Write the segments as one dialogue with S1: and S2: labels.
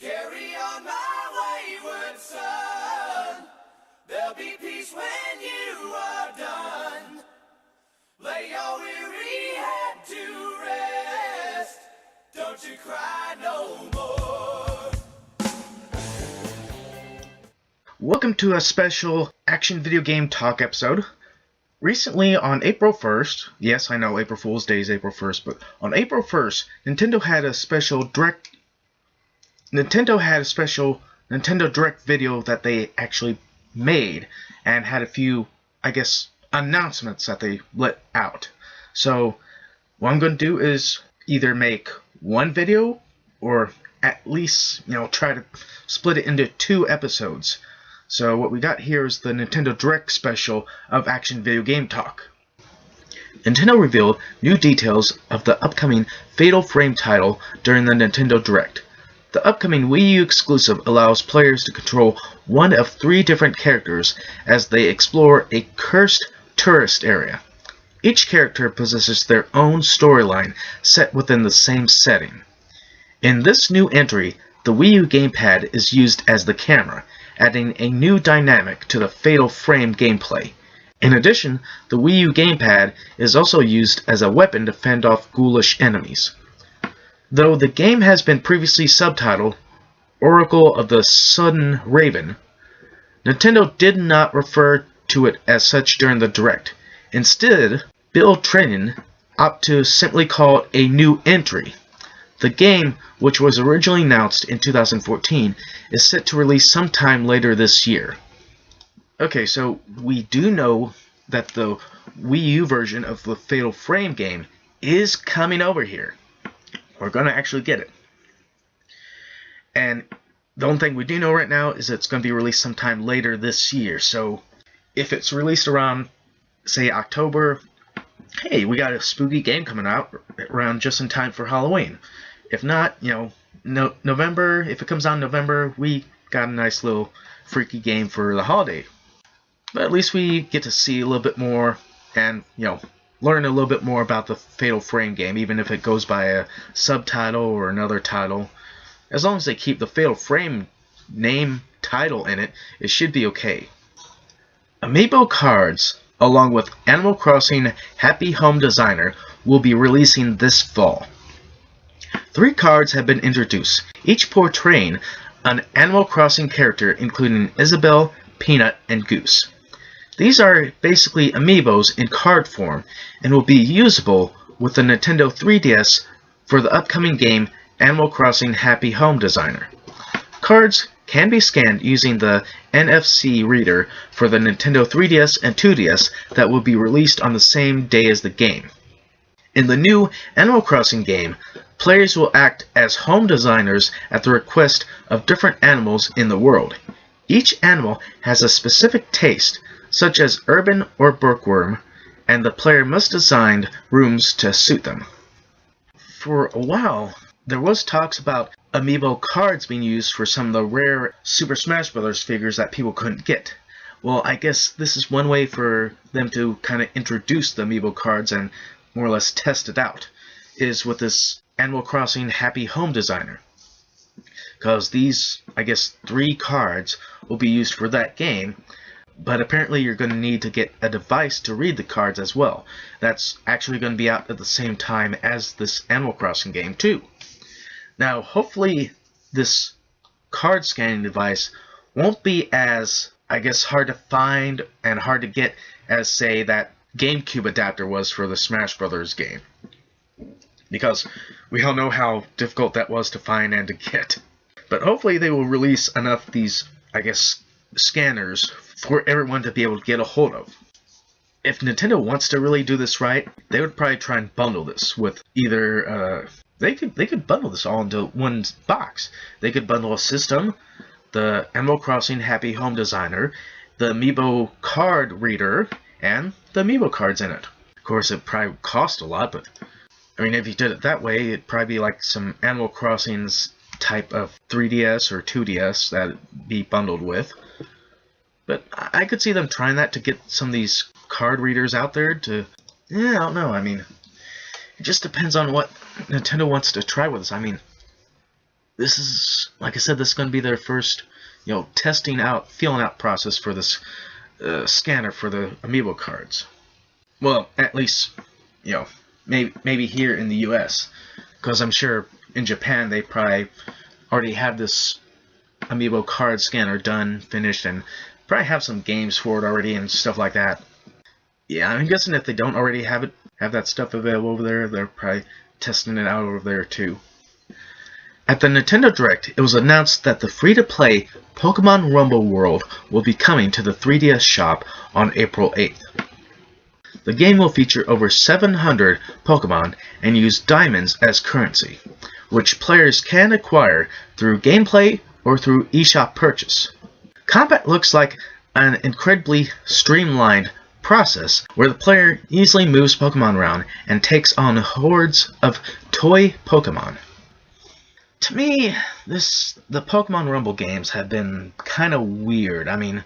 S1: Carry on my wayward son. There'll be peace when you are done. Lay your weary head to rest. Don't you cry no more.
S2: Welcome to a special Action Video Game Talk episode. Recently, on April 1st, yes, I know April Fool's Day is April 1st, but on April 1st, Nintendo had a special Direct video that they actually made, and had a few, I guess, announcements that they let out. So, what I'm going to do is either make one video, or at least, try to split it into 2 episodes. So what we got here is the Nintendo Direct special of Action Video Game Talk. Nintendo revealed new details of the upcoming Fatal Frame title during the Nintendo Direct. The upcoming Wii U exclusive allows players to control one of 3 different characters as they explore a cursed tourist area. Each character possesses their own storyline set within the same setting. In this new entry, the Wii U gamepad is used as the camera, adding a new dynamic to the Fatal Frame gameplay. In addition, the Wii U gamepad is also used as a weapon to fend off ghoulish enemies. Though the game has been previously subtitled Oracle of the Sudden Raven, Nintendo did not refer to it as such during the Direct. Instead, Bill Trinen opted to simply call it a new entry. The game, which was originally announced in 2014, is set to release sometime later this year. Okay, so we do know that the Wii U version of the Fatal Frame game is coming over here. We're going to actually get it. And the only thing we do know right now is that it's going to be released sometime later this year. So if it's released around, say, October, hey, we got a spooky game coming out around just in time for Halloween. If not, November, if it comes out in November, we got a nice little freaky game for the holiday. But at least we get to see a little bit more and, learn a little bit more about the Fatal Frame game, even if it goes by a subtitle or another title. As long as they keep the Fatal Frame name title in it, it should be okay. Amiibo Cards, along with Animal Crossing Happy Home Designer, will be releasing this fall. 3 cards have been introduced, each portraying an Animal Crossing character including Isabelle, Peanut, and Goose. These are basically amiibos in card form and will be usable with the Nintendo 3DS for the upcoming game Animal Crossing Happy Home Designer. Cards can be scanned using the NFC reader for the Nintendo 3DS and 2DS that will be released on the same day as the game. In the new Animal Crossing game, players will act as home designers at the request of different animals in the world. Each animal has a specific taste, such as urban or bookworm, and the player must design rooms to suit them. For a while, there was talks about Amiibo Cards being used for some of the rare Super Smash Bros. Figures that people couldn't get. Well, I guess this is one way for them to kind of introduce the Amiibo Cards and more or less test it out, is with this Animal Crossing Happy Home Designer. Because these, I guess, 3 cards will be used for that game, but apparently you're going to need to get a device to read the cards as well. That's actually going to be out at the same time as this Animal Crossing game too. Now, hopefully this card scanning device won't be as, I guess, hard to find and hard to get as, say, that GameCube adapter was for the Smash Bros. Game. Because we all know how difficult that was to find and to get. But hopefully they will release enough of these, I guess, scanners for everyone to be able to get a hold of. If Nintendo wants to really do this right, they would probably try and bundle this with either, they could bundle this all into one box. They could bundle a system, the Animal Crossing Happy Home Designer, the Amiibo Card Reader, and the Amiibo cards in it. Of course, it probably would cost a lot, but I mean, if you did it that way, it'd probably be like some Animal Crossing's type of 3DS or 2DS that'd be bundled with. But I could see them trying that to get some of these card readers out there to, I don't know, I mean, it just depends on what Nintendo wants to try with this. I mean, this is, like I said, this is going to be their first, testing out, feeling out process for this scanner for the Amiibo cards. Well, at least, maybe here in the U.S., because I'm sure in Japan they probably already have this Amiibo card scanner done, finished, and probably have some games for it already and stuff like that. Yeah, I'm guessing if they don't already have that stuff available over there, they're probably testing it out over there too. At the Nintendo Direct, it was announced that the free-to-play Pokemon Rumble World will be coming to the 3DS shop on April 8th. The game will feature over 700 Pokemon and use diamonds as currency, which players can acquire through gameplay or through eShop purchase. Combat looks like an incredibly streamlined process where the player easily moves Pokemon around and takes on hordes of toy Pokemon. To me, the Pokemon Rumble games have been kind of weird. I mean,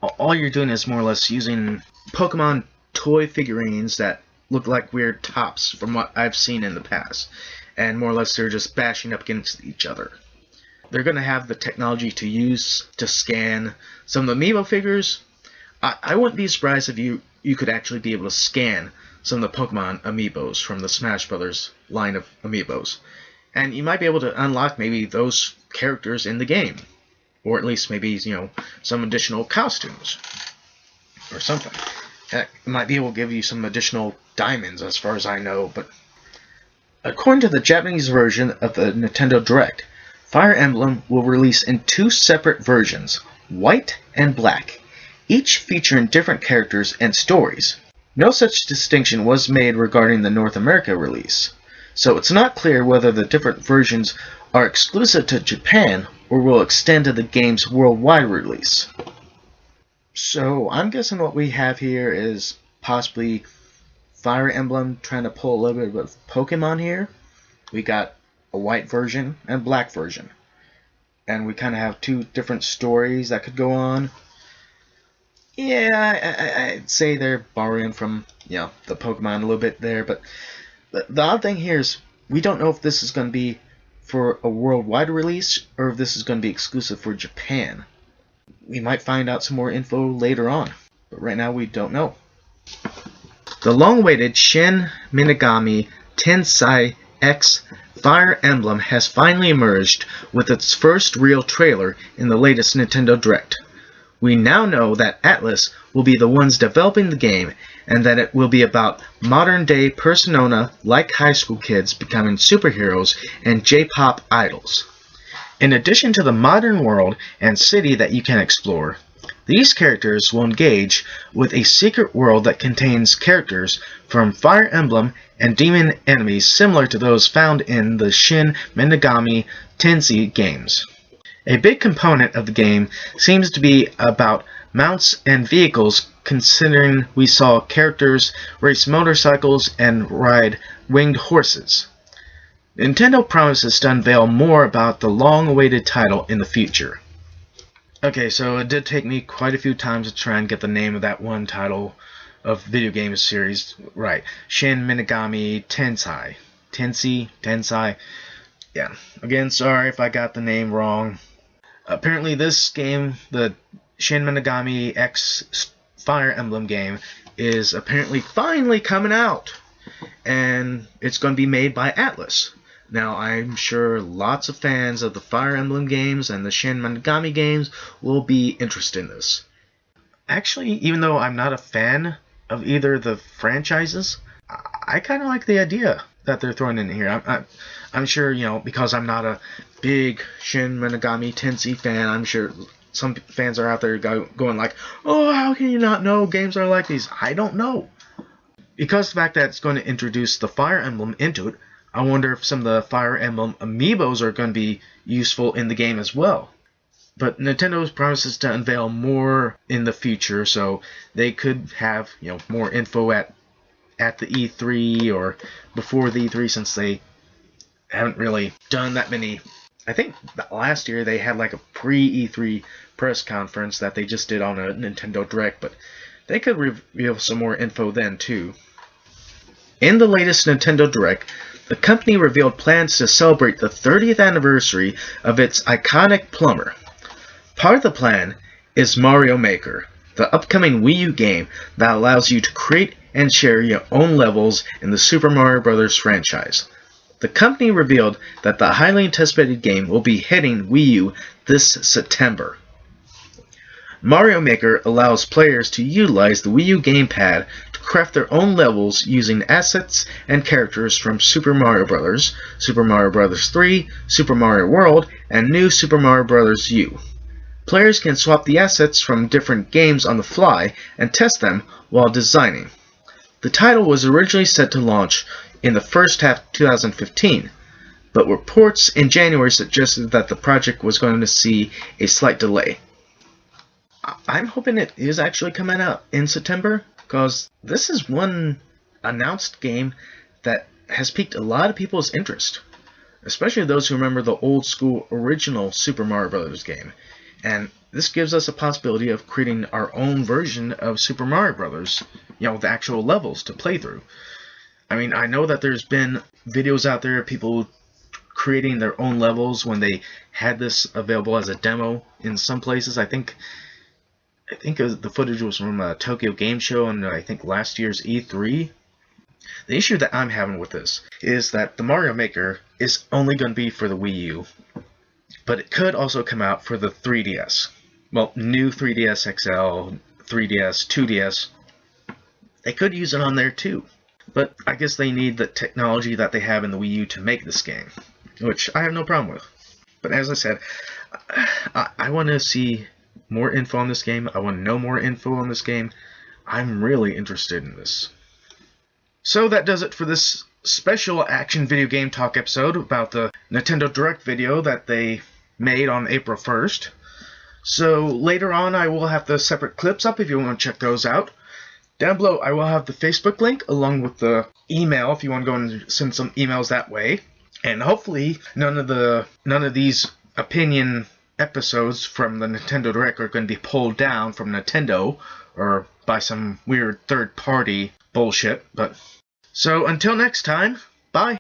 S2: all you're doing is more or less using Pokemon toy figurines that look like weird tops from what I've seen in the past, and more or less they're just bashing up against each other. They're going to have the technology to use to scan some of the Amiibo figures. I wouldn't be surprised if you could actually be able to scan some of the Pokemon Amiibos from the Smash Brothers line of Amiibos. And you might be able to unlock maybe those characters in the game. Or at least maybe, some additional costumes. Or something. It might be able to give you some additional diamonds as far as I know. But according to the Japanese version of the Nintendo Direct, Fire Emblem will release in 2 separate versions, white and black, each featuring different characters and stories. No such distinction was made regarding the North America release. So it's not clear whether the different versions are exclusive to Japan or will extend to the game's worldwide release. So I'm guessing what we have here is possibly Fire Emblem trying to pull a little bit of Pokemon here. We got a white version and black version. And we kind of have 2 different stories that could go on. Yeah, I'd say they're borrowing from, the Pokemon a little bit there, but the odd thing here is we don't know if this is going to be for a worldwide release or if this is going to be exclusive for Japan. We might find out some more info later on, but right now we don't know. The long-awaited Shin Megami Tensei X Fire Emblem has finally emerged with its first real trailer in the latest Nintendo Direct. We now know that Atlus will be the ones developing the game, and that it will be about modern-day persona like high school kids becoming superheroes and J-pop idols. In addition to the modern world and city that you can explore, these characters will engage with a secret world that contains characters from Fire Emblem and demon enemies similar to those found in the Shin Megami Tensei games. A big component of the game seems to be about mounts and vehicles, considering we saw characters race motorcycles and ride winged horses. Nintendo promises to unveil more about the long-awaited title in the future. Okay, so it did take me quite a few times to try and get the name of that one title of video game series right. Shin Megami Tensei. Tensei. Yeah, again, sorry if I got the name wrong. Apparently this game, the Shin Megami X Fire Emblem game, is apparently finally coming out. And it's going to be made by Atlus. Now, I'm sure lots of fans of the Fire Emblem games and the Shin Megami games will be interested in this. Actually, even though I'm not a fan of either of the franchises, I kind of like the idea that they're throwing in here. I'm sure, because I'm not a big Shin Megami Tensei fan, I'm sure some fans are out there going like, oh, how can you not know games are like these? I don't know. Because the fact that it's going to introduce the Fire Emblem into it, I wonder if some of the Fire Emblem Amiibos are going to be useful in the game as well. But Nintendo promises to unveil more in the future, so they could have more info at the E3 or before the E3, since they haven't really done that many. I think last year they had like a pre-E3 press conference that they just did on a Nintendo Direct, but they could reveal some more info then too. In the latest Nintendo Direct, the company revealed plans to celebrate the 30th anniversary of its iconic plumber. Part of the plan is Mario Maker, the upcoming Wii U game that allows you to create and share your own levels in the Super Mario Bros. Franchise. The company revealed that the highly anticipated game will be hitting Wii U this September. Mario Maker allows players to utilize the Wii U gamepad to craft their own levels using assets and characters from Super Mario Bros., Super Mario Bros. 3, Super Mario World, and New Super Mario Bros. U. Players can swap the assets from different games on the fly and test them while designing. The title was originally set to launch in the first half of 2015, but reports in January suggested that the project was going to see a slight delay. I'm hoping it is actually coming out in September, because this is one announced game that has piqued a lot of people's interest, especially those who remember the old school original Super Mario Bros. Game. And this gives us a possibility of creating our own version of Super Mario Bros., the actual levels to play through. I mean, I know that there's been videos out there of people creating their own levels when they had this available as a demo in some places. I think the footage was from a Tokyo Game Show and I think last year's E3. The issue that I'm having with this is that the Mario Maker is only going to be for the Wii U, but it could also come out for the 3DS. Well, new 3DS XL, 3DS, 2DS. They could use it on there too, but I guess they need the technology that they have in the Wii U to make this game, which I have no problem with. But as I said, I want to see more info on this game. I want to know more info on this game. I'm really interested in this. So that does it for this special Action Video Game Talk episode about the Nintendo Direct video that they made on April 1st. So later on I will have the separate clips up if you want to check those out. Down below I will have the Facebook link along with the email if you want to go and send some emails that way. And hopefully none of these opinion episodes from the Nintendo Direct are going to be pulled down from Nintendo or by some weird third-party bullshit. But so until next time, bye.